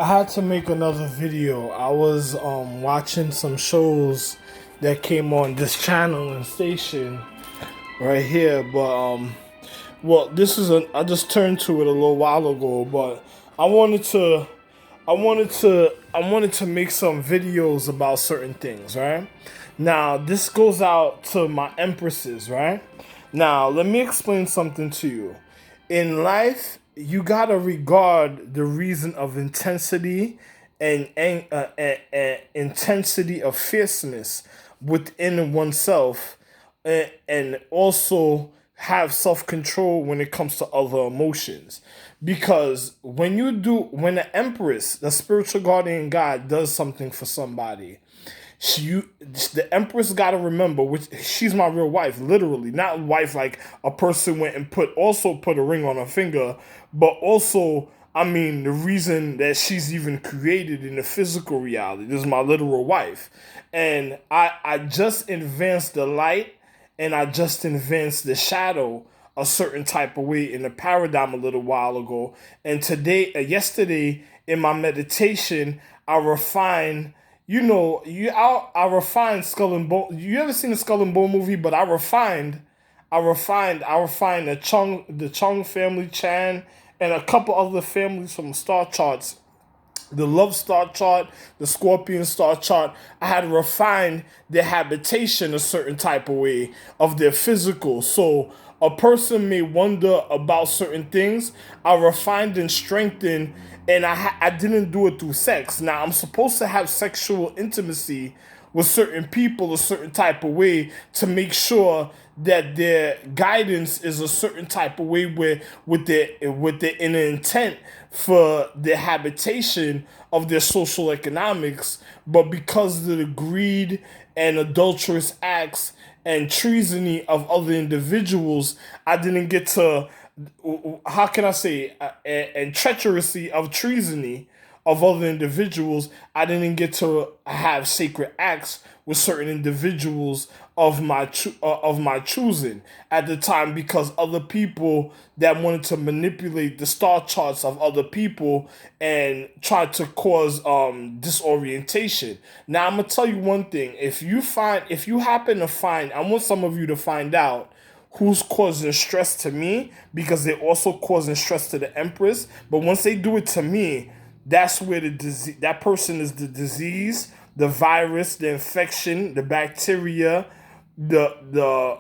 I had to make another video. I was watching some shows that came on this channel and station right here, but well, this is I just turned to it a little while ago, but I wanted to I wanted to make some videos about certain things, right? Now, this goes out to my empresses, right? Now, let me explain something to you. In life, you gotta regard the reason of intensity and intensity of fierceness within oneself, and also have self control when it comes to other emotions. Because when the Empress, the spiritual guardian God, does something for somebody, the Empress got to remember, which she's my real wife, literally, not wife like a person went and put a ring on her finger, but also, I mean, the reason that she's even created in the physical reality. This is my literal wife, and I just advanced the light, and I just advanced the shadow a certain type of way in the paradigm a little while ago, and yesterday in my meditation, I refined. I refined Skull and Bone. You ever seen the Skull and Bone movie? But I refined the Chung family, Chan, and a couple other families from star charts, the Love Star chart, the Scorpion Star chart. I had refined their habitation a certain type of way of their physical. So a person may wonder about certain things. I refined and strengthened, and I didn't do it through sex. Now, I'm supposed to have sexual intimacy with certain people a certain type of way to make sure that their guidance is a certain type of way where with their inner intent for the habitation of their social economics. But because of the greed and adulterous acts and treasony of other individuals, I didn't get to, how can I say, and treacherousy of treasony of other individuals, I didn't get to have sacred acts with certain individuals of my choosing at the time, because other people that wanted to manipulate the star charts of other people and try to cause disorientation. Now, I'm gonna tell you one thing: if you happen to find, I want some of you to find out who's causing stress to me, because they're also causing stress to the Empress. But once they do it to me, that's where that person is the disease, the virus, the infection, the bacteria, the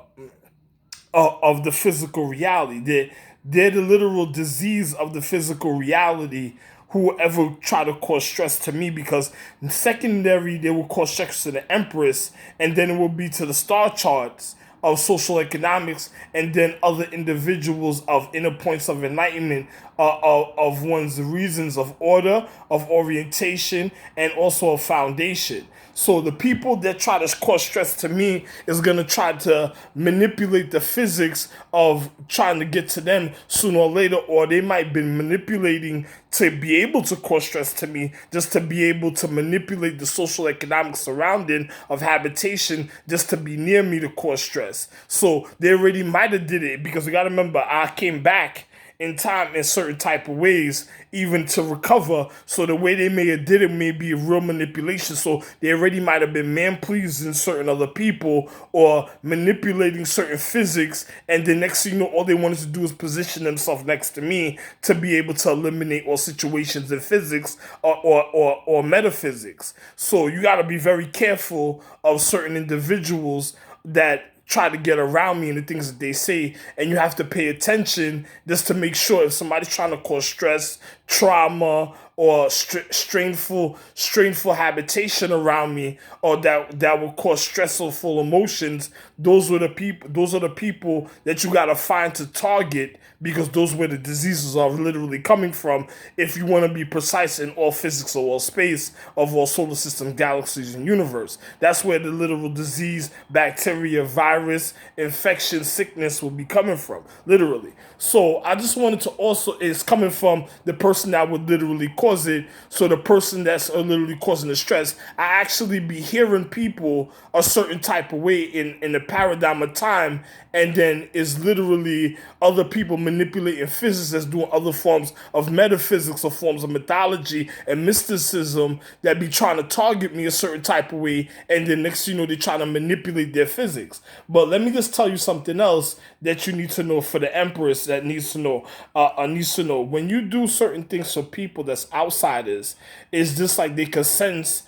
of the physical reality. They're the literal disease of the physical reality. Whoever try to cause stress to me, because secondary they will cause stress to the Empress, and then it will be to the star charts of social economics, and then other individuals of inner points of enlightenment, of one's reasons of order, of orientation, and also a foundation. So the people that try to cause stress to me is going to try to manipulate the physics of trying to get to them sooner or later, or they might be manipulating to be able to cause stress to me, just to be able to manipulate the social economic surrounding of habitation, just to be near me to cause stress. So they already might have did it, because we got to remember, I came back in time in certain type of ways, even to recover. So the way they may have did it may be a real manipulation. So they already might have been man pleasing certain other people, or manipulating certain physics, and the next thing you know, all they wanted to do is position themselves next to me to be able to eliminate all situations in physics, or metaphysics. So you got to be very careful of certain individuals that try to get around me and the things that they say, and you have to pay attention just to make sure if somebody's trying to cause stress, trauma, or strainful habitation around me, or that will cause stressful emotions. Those are the people that you gotta find to target, because those where the diseases are literally coming from. If you want to be precise in all physics of all space, of all solar systems, galaxies, and universe, that's where the literal disease, bacteria, virus, infection, sickness will be coming from, literally. So I just wanted to also, it's coming from the person that would literally cause it. So the person that's literally causing the stress, I actually be hearing people a certain type of way in the paradigm of time, and then is literally other people manipulating physics that's doing other forms of metaphysics or forms of mythology and mysticism that be trying to target me a certain type of way, and then next thing you know, they're trying to manipulate their physics. But let me just tell you something else that you need to know for the Empress that needs to know. Needs to know when you do certain things for people that's outsiders, it's just like they can sense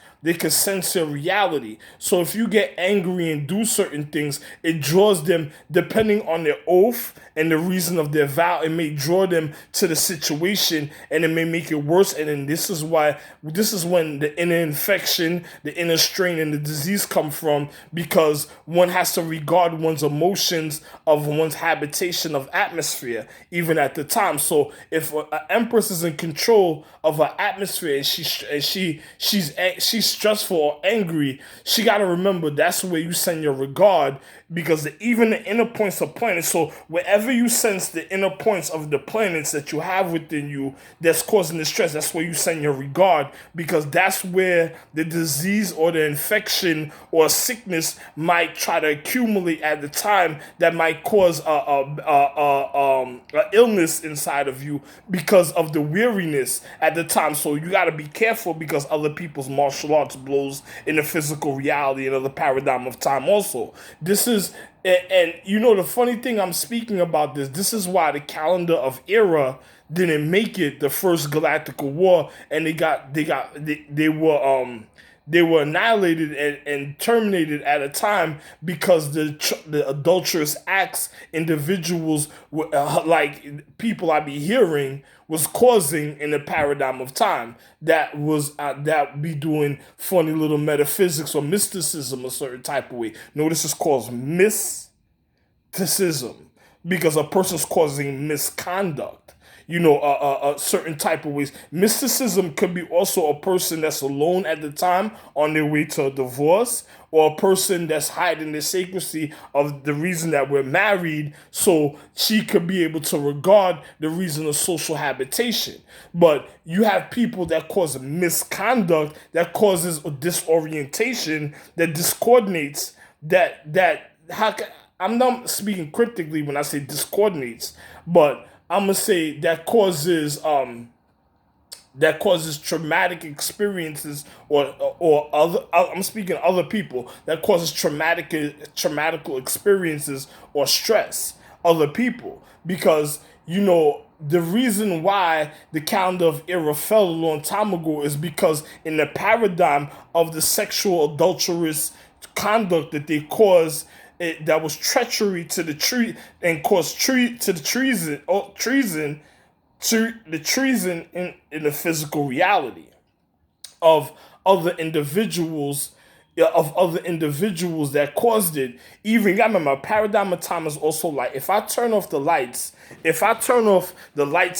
your reality. So if you get angry and do certain things, it draws them, depending on their oath and the reason of their vow, it may draw them to the situation and it may make it worse. And then this is when the inner infection, the inner strain, and the disease come from, because one has to regard one's emotions of one's habitation of atmosphere, even at the time. So if an empress is in control of her atmosphere and she's stressful or angry, she got to remember that's where you send your regard, because even the inner points of planets. So wherever you sense the inner points of the planets that you have within you that's causing the stress, that's where you send your regard, because that's where the disease or the infection or sickness might try to accumulate at the time, that might cause a illness inside of you because of the weariness at the time. So you got to be careful, because other people's martial arts blows in the physical reality and other paradigm of time also. This is, and you know, the funny thing, I'm speaking about this is why the calendar of Era didn't make it the first galactical war, and they were annihilated and terminated at a time, because the adulterous acts individuals like people I be hearing was causing in the paradigm of time, that be doing funny little metaphysics or mysticism a certain type of way. Notice it's called mysticism, because a person's causing misconduct. A certain type of ways. Mysticism could be also a person that's alone at the time on their way to a divorce, or a person that's hiding the sacredcy of the reason that we're married, so she could be able to regard the reason of social habitation. But you have people that cause misconduct, that causes a disorientation, that discoordinates, I'm not speaking cryptically when I say discoordinates, but I'm gonna say that causes traumatic experiences, or other. I'm speaking other people, that causes traumatic experiences or stress other people, because the reason why the calendar of Era fell a long time ago is because in the paradigm of the sexual adulterous conduct that they caused, that was treachery to the tree and caused treason in the physical reality of other individuals, that caused it. Even, I remember, paradigm of time is also like, if I turn off the lights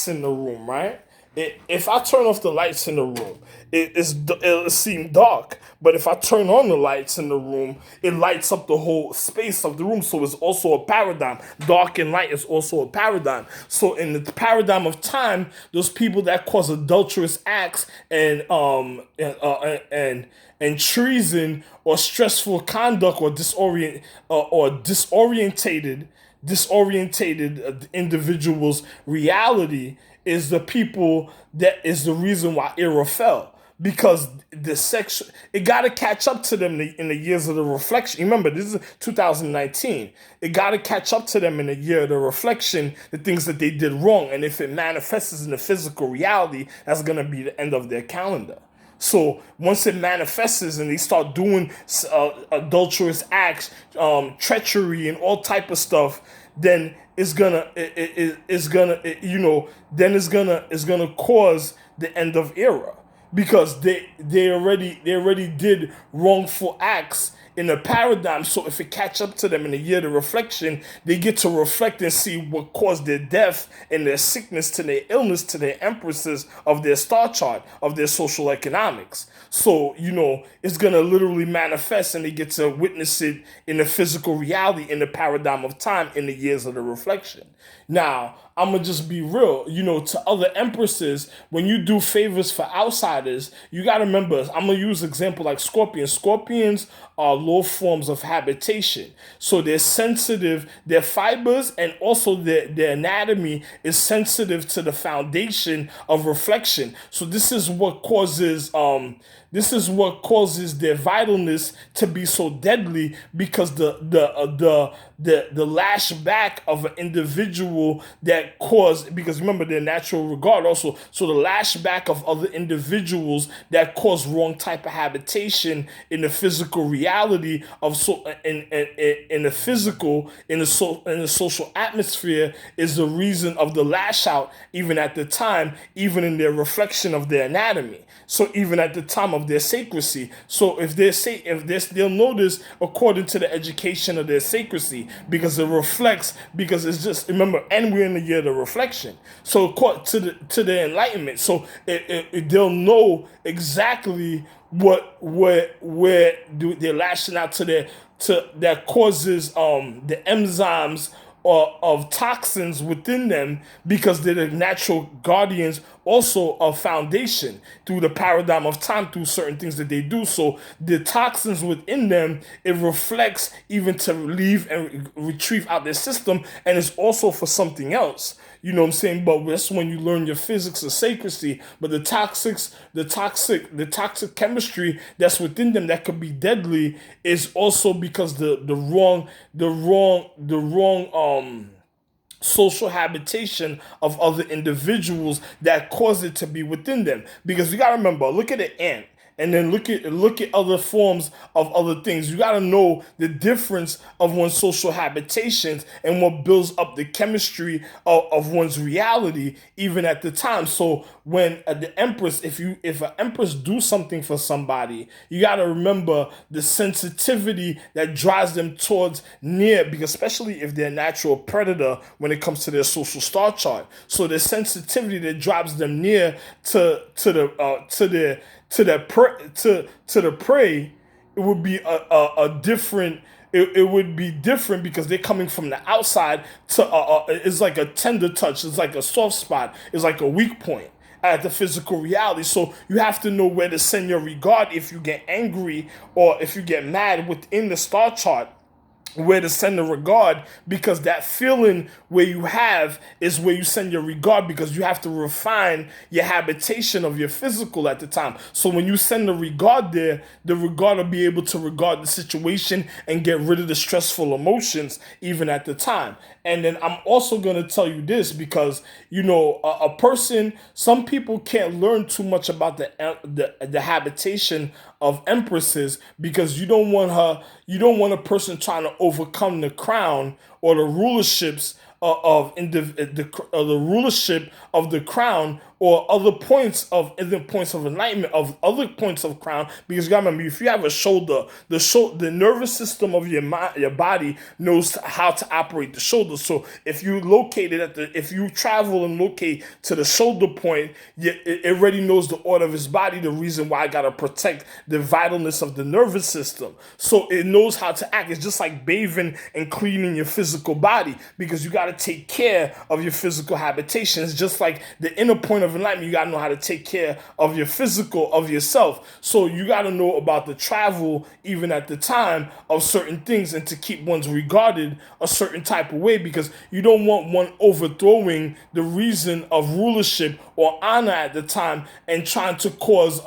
in the room, right? If I turn off the lights in the room, it'll seem dark. But if I turn on the lights in the room, it lights up the whole space of the room. So it's also a paradigm. Dark and light is also a paradigm. So in the paradigm of time, those people that cause adulterous acts and treason or stressful conduct or disorientated individuals' reality is the people that is the reason why Era fell, because it got to catch up to them in the years of the reflection. Remember, this is 2019. It got to catch up to them in the year of the reflection, the things that they did wrong, and if it manifests in the physical reality, that's gonna be the end of their calendar. So once it manifests and they start doing adulterous acts, treachery, and all type of stuff, then it's gonna cause the end of Era, because they already did wrongful acts in the paradigm. So if it catch up to them in the year of the reflection, they get to reflect and see what caused their death and their sickness to their illness to their empresses of their star chart, of their social economics. So, it's going to literally manifest and they get to witness it in the physical reality, in the paradigm of time, in the years of the reflection. Now, I'm going to just be real, to other empresses, when you do favors for outsiders, you got to remember, I'm going to use an example like scorpions. Scorpions are low forms of habitation. So they're sensitive, their fibers and also their anatomy is sensitive to the foundation of reflection. So this is what causes their vitalness to be so deadly, because the lash back of an individual that caused, because remember their natural regard also, so the lash back of other individuals that cause wrong type of habitation in the physical reality of in the social atmosphere is the reason of the lash out, even at the time, even in their reflection of their anatomy. So even at the time of their sacracy. So if they'll notice according to the education of their sacracy, because it reflects, because it's just, remember, and we're in the year of the reflection. So according to the enlightenment, so they'll know exactly where they're lashing out to that causes the enzymes of toxins within them, because they're the natural guardians also of foundation through the paradigm of time, through certain things that they do. So the toxins within them, it reflects even to leave and retrieve out their system, and it's also for something else. You know what I'm saying? But that's when you learn your physics of sacracy. But the toxic chemistry that's within them that could be deadly is also because the wrong social habitation of other individuals that cause it to be within them. Because you gotta remember, look at the ant. And then look at other forms of other things. You got to know the difference of one's social habitations and what builds up the chemistry of one's reality, even at the time. So when the empress, if an empress do something for somebody, you got to remember the sensitivity that drives them towards near, because especially if they're a natural predator when it comes to their social star chart. So the sensitivity that drives them near to the prey, it would be a different. It would be different because they're coming from the outside to it's like a tender touch. It's like a soft spot. It's like a weak point at the physical reality. So you have to know where to send your regard if you get angry or if you get mad within the star chart, where to send the regard, because that feeling where you have is where you send your regard, because you have to refine your habitation of your physical at the time. So when you send the regard there, the regard will be able to regard the situation and get rid of the stressful emotions even at the time. And then I'm also going to tell you this, because a person, some people can't learn too much about the habitation of empresses, because you don't want a person trying to overcome the crown or the rulerships the rulership of the crown, or other points of enlightenment of other points of crown. Because you gotta remember, if you have a shoulder, the nervous system of your body knows how to operate the shoulder. So if you if you travel and locate to the shoulder point, it already knows the order of his body, the reason why I gotta protect the vitalness of the nervous system. So it knows how to act. It's just like bathing and cleaning your physical body, because you gotta take care of your physical habitation. It's just like the inner point of enlightenment. You gotta know how to take care of your physical, of yourself. So you gotta know about the travel even at the time of certain things, and to keep one's regarded a certain type of way, because you don't want one overthrowing the reason of rulership or honor at the time and trying to cause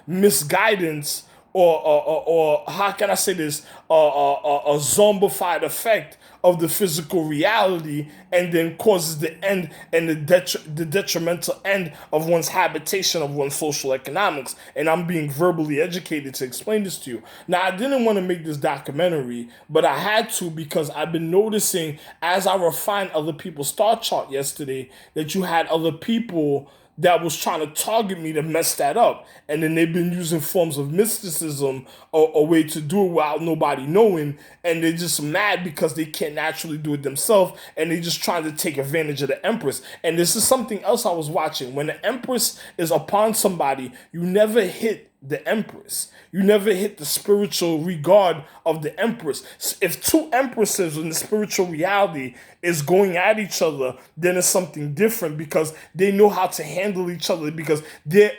misguidance or how can I say this, a zombified effect of the physical reality, and then causes the end and the detrimental end of one's habitation, of one's social economics. And I'm being verbally educated to explain this to you. Now, I didn't want to make this documentary, but I had to, because I've been noticing as I refined other people's star chart yesterday, that you had other people that was trying to target me to mess that up. And then they've been using forms of mysticism or a way to do it without nobody knowing. And they're just mad because they can't naturally do it themselves. And they're just trying to take advantage of the Empress. And this is something else I was watching. When the Empress is upon somebody, you never hit the Empress. You never hit the spiritual regard of the Empress. If two Empresses in the spiritual reality is going at each other, then it's something different because they know how to handle each other because they're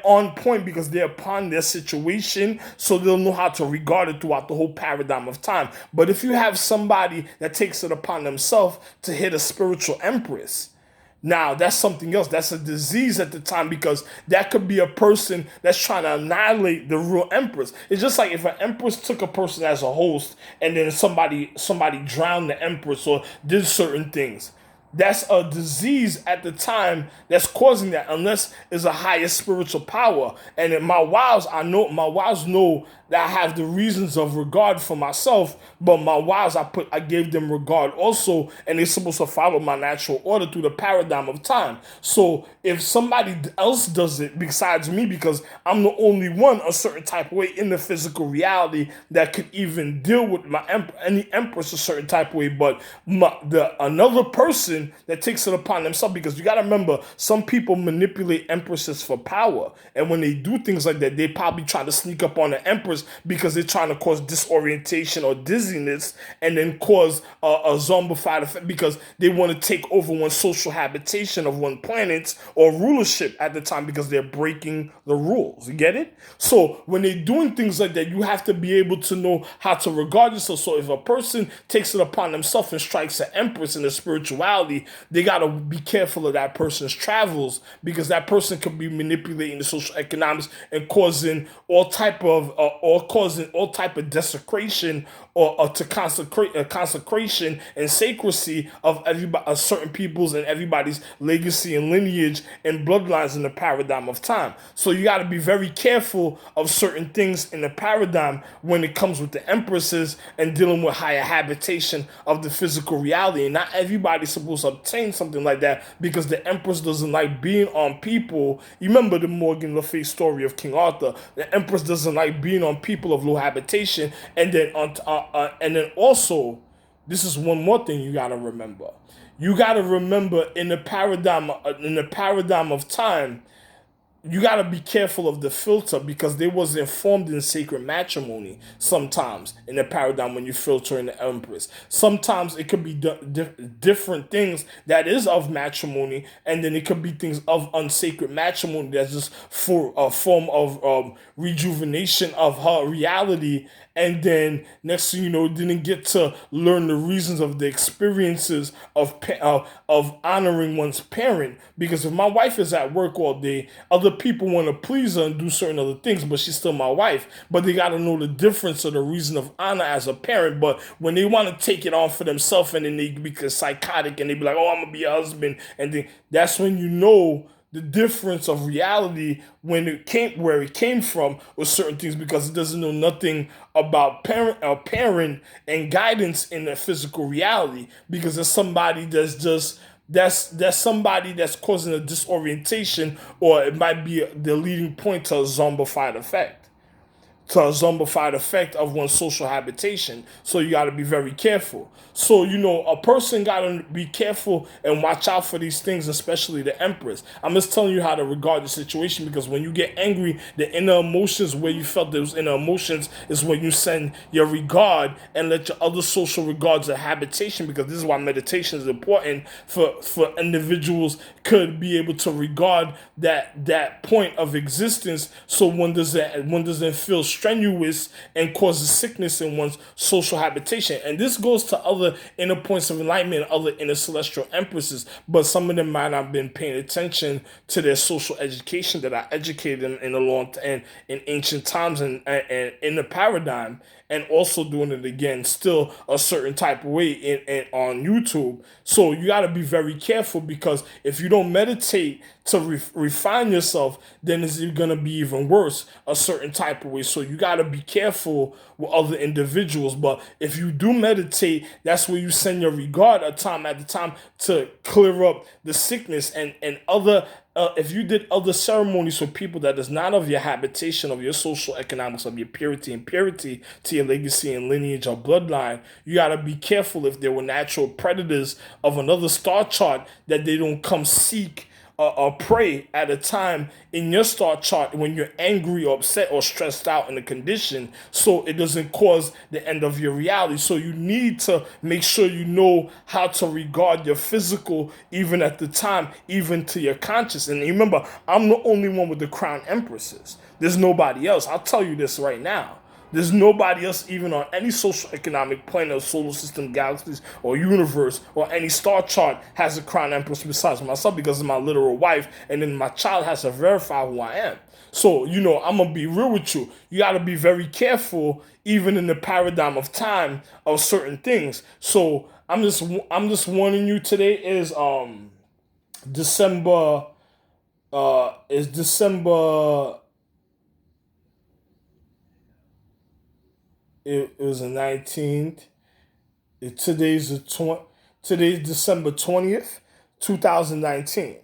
on point because they're upon their situation, so they'll know how to regard it throughout the whole paradigm of time. But if you have somebody that takes it upon themselves to hit a spiritual Empress, now, that's something else. That's a disease at the time because that could be a person that's trying to annihilate the real Empress. It's just like if an Empress took a person as a host and then somebody drowned the Empress or did certain things. That's a disease at the time that's causing that, unless it's a higher spiritual power. And in my wives know that I have the reasons of regard for myself, but my wives, I gave them regard also, and they're supposed to follow my natural order through the paradigm of time. So if somebody else does it besides me, because I'm the only one a certain type of way in the physical reality that could even deal with any Empress a certain type of way, but another person that takes it upon themselves, because you got to remember, some people manipulate Empresses for power, and when they do things like that, they probably try to sneak up on the Empress because they're trying to cause disorientation or dizziness and then cause a zombified effect because they want to take over one social habitation of one planet or rulership at the time because they're breaking the rules. You get it? So when they're doing things like that, you have to be able to know how to regard yourself. So if a person takes it upon themselves and strikes an Empress in the spirituality, they got to be careful of that person's travels because that person could be manipulating the social economics and causing all type of desecration or to consecration and sacredcy of certain people's and everybody's legacy and lineage and bloodlines in the paradigm of time. So you got to be very careful of certain things in the paradigm when it comes with the Empresses and dealing with higher habitation of the physical reality. And not everybody's supposed to obtain something like that because the Empress doesn't like being on people. You remember the Morgan Le Fay story of King Arthur. The Empress doesn't like being on people of low habitation, and then also, this is one more thing you gotta remember. You gotta remember in the paradigm of time, you got to be careful of the filter because they was informed in sacred matrimony sometimes in the paradigm when you filter in the Empress. Sometimes it could be different things that is of matrimony, and then it could be things of unsacred matrimony that's just for a form of rejuvenation of her reality. And then next thing you know, didn't get to learn the reasons of the experiences of honoring one's parent. Because if my wife is at work all day, other people want to please her and do certain other things, but she's still my wife. But they got to know the difference of the reason of honor as a parent. But when they want to take it on for themselves and then they become psychotic and they be like, oh, I'm going to be a husband. And then that's when you know the difference of reality when it came from with certain things, because it doesn't know nothing about parent and guidance in the physical reality, because there's somebody that's somebody that's causing a disorientation, or it might be the leading point to a zombified effect. Of one's social habitation. So you got to be very careful. So, a person got to be careful and watch out for these things, especially the Empress. I'm just telling you how to regard the situation, because when you get angry, the inner emotions, where you felt those inner emotions, is when you send your regard and let your other social regards of habitation, because this is why meditation is important for individuals could be able to regard that point of existence, so one doesn't feel strenuous and causes sickness in one's social habitation. And this goes to other inner points of enlightenment and other inner celestial empresses, but some of them might not have been paying attention to their social education that I educated them in in ancient times and in the paradigm. and also doing it again still a certain type of way on YouTube. So you got to be very careful, because if you don't meditate to refine yourself, then it's going to be even worse a certain type of way. So you got to be careful with other individuals. But if you do meditate, that's where you send your regard at the time to clear up the sickness and other. If you did other ceremonies for people that is not of your habitation, of your social economics, of your purity and purity to your legacy and lineage or bloodline, you got to be careful if there were natural predators of another star chart, that they don't come seek or prey at a time in your star chart when you're angry or upset or stressed out in a condition, so it doesn't cause the end of your reality. So you need to make sure you know how to regard your physical, even at the time, even to your conscious. And remember, I'm the only one with the crown empresses. There's nobody else. I'll tell you this right now. There's nobody else even on any social economic plane of solar system, galaxies, or universe, or any star chart has a crown empress besides myself, because of my literal wife, and then my child has to verify who I am. So, I'm going to be real with you. You got to be very careful, even in the paradigm of time, of certain things. So I'm just warning you, today is December, it was the 19th. Today's December 20th, 2019.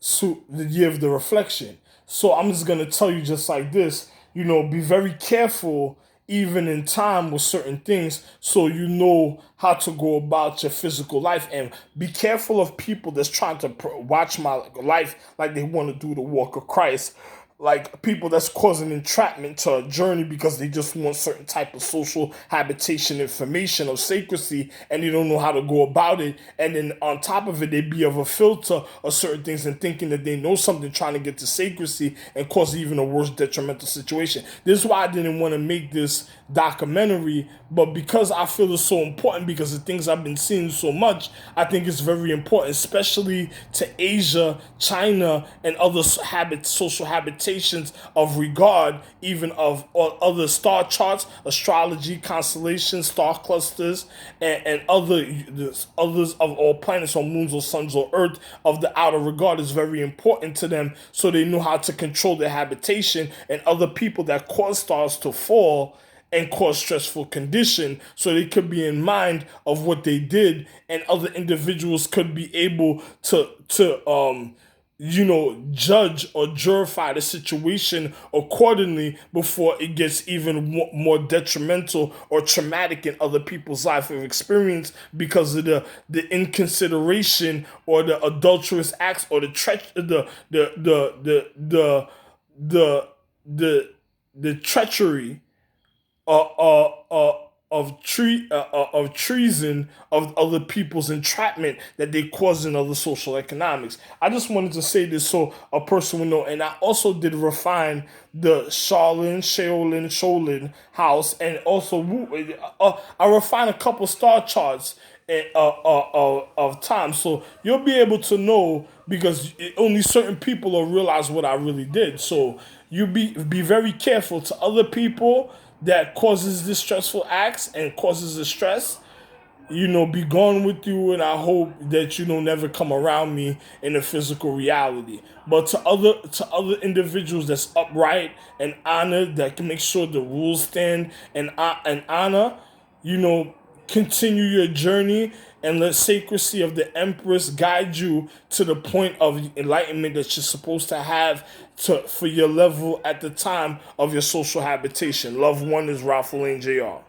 So the year of the reflection. So I'm just gonna tell you just like this, be very careful even in time with certain things, so you know how to go about your physical life, and be careful of people that's trying to watch my life like they want to do the walk of Christ. Like people that's causing entrapment to a journey because they just want certain type of social habitation information or secrecy, and they don't know how to go about it. And then on top of it, they be of a filter of certain things and thinking that they know something, trying to get to secrecy and cause even a worse detrimental situation. This is why I didn't want to make this documentary, but because I feel it's so important, because the things I've been seeing so much, I think it's very important, especially to Asia, China, and other social habitations of regard, even of other star charts, astrology, constellations, star clusters, and others of all planets or moons or suns or earth of the outer regard is very important to them, so they know how to control their habitation and other people that cause stars to fall and cause stressful condition, so they could be in mind of what they did, and other individuals could be able to judge or jurify the situation accordingly before it gets even more detrimental or traumatic in other people's life of experience, because of the inconsideration or the adulterous acts or the treachery of treason of other people's entrapment that they cause in other social economics. I just wanted to say this so a person would know. And I also did refine the Shaolin house, and also I refined a couple star charts of time, so you'll be able to know, because only certain people will realize what I really did. So you be very careful to other people that causes this stressful acts and causes the stress. Be gone with you, and I hope that you don't never come around me in the physical reality. But to other individuals that's upright and honored, that can make sure the rules stand and honor, continue your journey, and let secrecy of the Empress guide you to the point of enlightenment that you're supposed to have for your level at the time of your social habitation. Love one is Ralph Lane Jr.